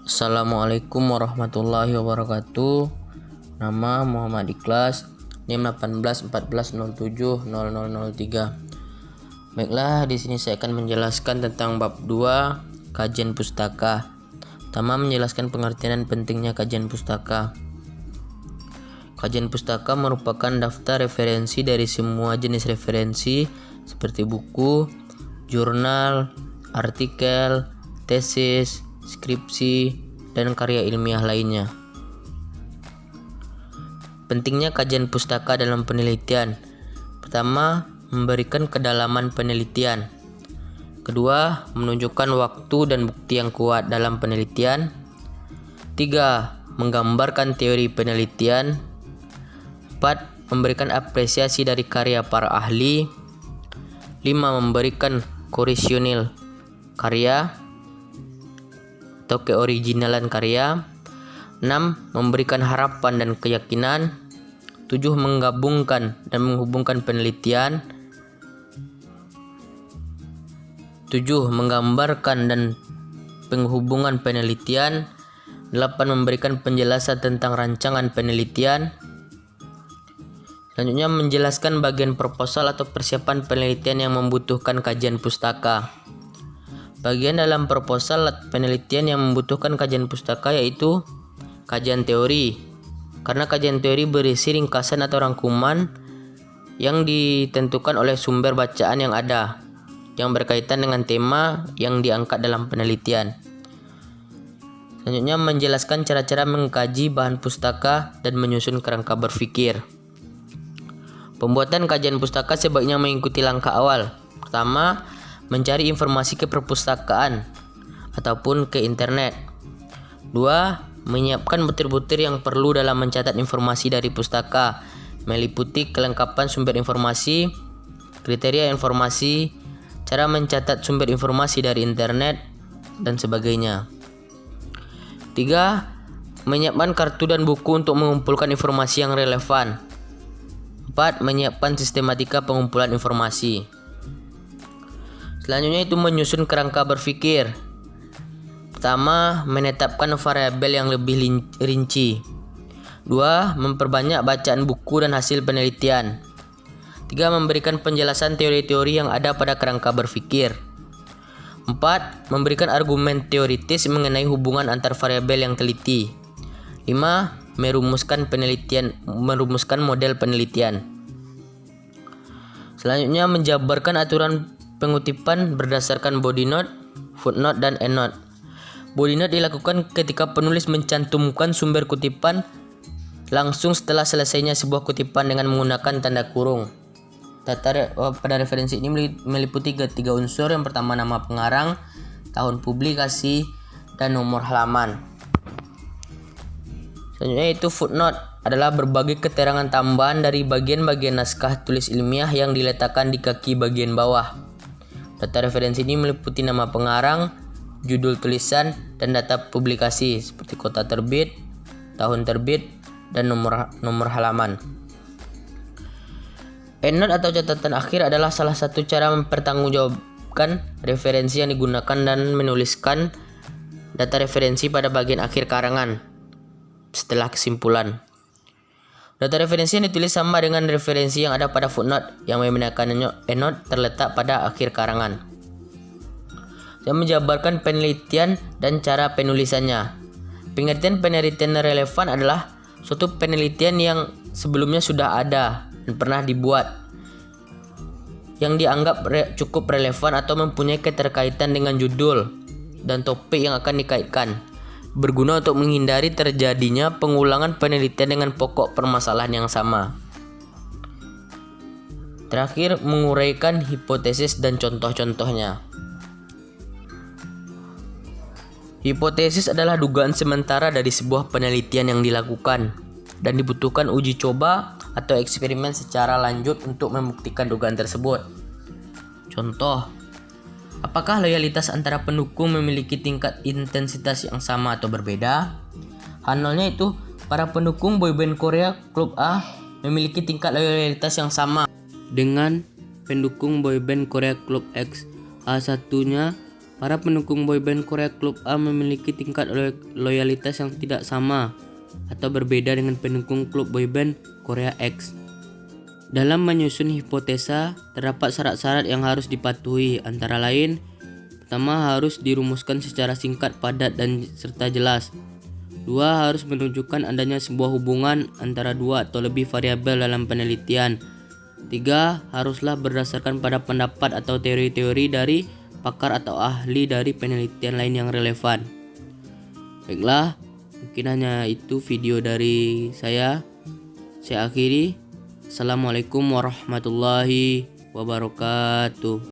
Assalamualaikum warahmatullahi wabarakatuh. Nama Muhammad Ikhlas, NIM 1814070003. Baiklah, di sini saya akan menjelaskan tentang bab 2, kajian pustaka. Pertama, menjelaskan pengertian dan pentingnya kajian pustaka. Kajian pustaka merupakan daftar referensi dari semua jenis referensi seperti buku, jurnal, artikel, tesis, skripsi, dan karya ilmiah lainnya. Pentingnya kajian pustaka dalam penelitian. Pertama, memberikan kedalaman penelitian. Kedua, menunjukkan waktu dan bukti yang kuat dalam penelitian. 3. Menggambarkan teori penelitian. 4. Memberikan apresiasi dari karya para ahli. 5. Memberikan koresionil karya atau keoriginalan karya. 6. Memberikan harapan dan keyakinan. 7. Menggabungkan dan menghubungkan penelitian. 7. Menggambarkan dan penghubungan penelitian. 8. Memberikan penjelasan tentang rancangan penelitian. Selanjutnya, menjelaskan bagian proposal atau persiapan penelitian yang membutuhkan kajian pustaka. Bagian dalam proposal penelitian yang membutuhkan kajian pustaka yaitu kajian teori. Karena kajian teori berisi ringkasan atau rangkuman yang ditentukan oleh sumber bacaan yang ada, yang berkaitan dengan tema yang diangkat dalam penelitian. Selanjutnya, menjelaskan cara-cara mengkaji bahan pustaka dan menyusun kerangka berpikir. Pembuatan kajian pustaka sebaiknya mengikuti langkah awal. Pertama, mencari informasi ke perpustakaan ataupun ke internet. 2. Menyiapkan butir-butir yang perlu dalam mencatat informasi dari pustaka, meliputi kelengkapan sumber informasi, kriteria informasi, cara mencatat sumber informasi dari internet, dan sebagainya. 3. Menyiapkan kartu dan buku untuk mengumpulkan informasi yang relevan. 4. Menyiapkan sistematika pengumpulan informasi. Selanjutnya itu menyusun kerangka berpikir. Pertama, menetapkan variabel yang lebih rinci. 2. Memperbanyak bacaan buku dan hasil penelitian. 3. Memberikan penjelasan teori-teori yang ada pada kerangka berpikir. 4. Memberikan argumen teoritis mengenai hubungan antar variabel yang teliti. 5. Merumuskan model penelitian. Selanjutnya, menjabarkan aturan pengutipan berdasarkan body note, footnote, dan endnote. Body note dilakukan ketika penulis mencantumkan sumber kutipan langsung setelah selesainya sebuah kutipan dengan menggunakan tanda kurung. Pada referensi ini meliputi tiga unsur. Yang pertama, nama pengarang, tahun publikasi, dan nomor halaman. Selanjutnya itu footnote adalah berbagai keterangan tambahan dari bagian-bagian naskah tulis ilmiah yang diletakkan di kaki bagian bawah. Data referensi ini meliputi nama pengarang, judul tulisan, dan data publikasi seperti kota terbit, tahun terbit, dan nomor halaman. Endnote atau catatan akhir adalah salah satu cara mempertanggungjawabkan referensi yang digunakan dan menuliskan data referensi pada bagian akhir karangan setelah kesimpulan. Data referensi yang ditulis sama dengan referensi yang ada pada footnote, yang membedakan endnote terletak pada akhir karangan. Saya menjabarkan penelitian dan cara penulisannya. Pengertian penelitian relevan adalah suatu penelitian yang sebelumnya sudah ada dan pernah dibuat, yang dianggap cukup relevan atau mempunyai keterkaitan dengan judul dan topik yang akan dikaitkan, berguna untuk menghindari terjadinya pengulangan penelitian dengan pokok permasalahan yang sama. Terakhir, menguraikan hipotesis dan contoh-contohnya. Hipotesis adalah dugaan sementara dari sebuah penelitian yang dilakukan dan dibutuhkan uji coba atau eksperimen secara lanjut untuk membuktikan dugaan tersebut. Contoh, apakah loyalitas antara pendukung memiliki tingkat intensitas yang sama atau berbeda? Hal nolnya itu, para pendukung boyband Korea Klub A memiliki tingkat loyalitas yang sama dengan pendukung boyband Korea Klub X. A1-nya Para pendukung boyband Korea Klub A memiliki tingkat loyalitas yang tidak sama atau berbeda dengan pendukung klub boyband Korea X. Dalam menyusun hipotesa, terdapat syarat-syarat yang harus dipatuhi, antara lain: pertama, harus dirumuskan secara singkat, padat, dan serta jelas. 2. Harus menunjukkan adanya sebuah hubungan antara dua atau lebih variabel dalam penelitian. 3. Haruslah berdasarkan pada pendapat atau teori-teori dari pakar atau ahli dari penelitian lain yang relevan. Baiklah, mungkin hanya itu video dari saya. Saya akhiri. Assalamualaikum warahmatullahi wabarakatuh.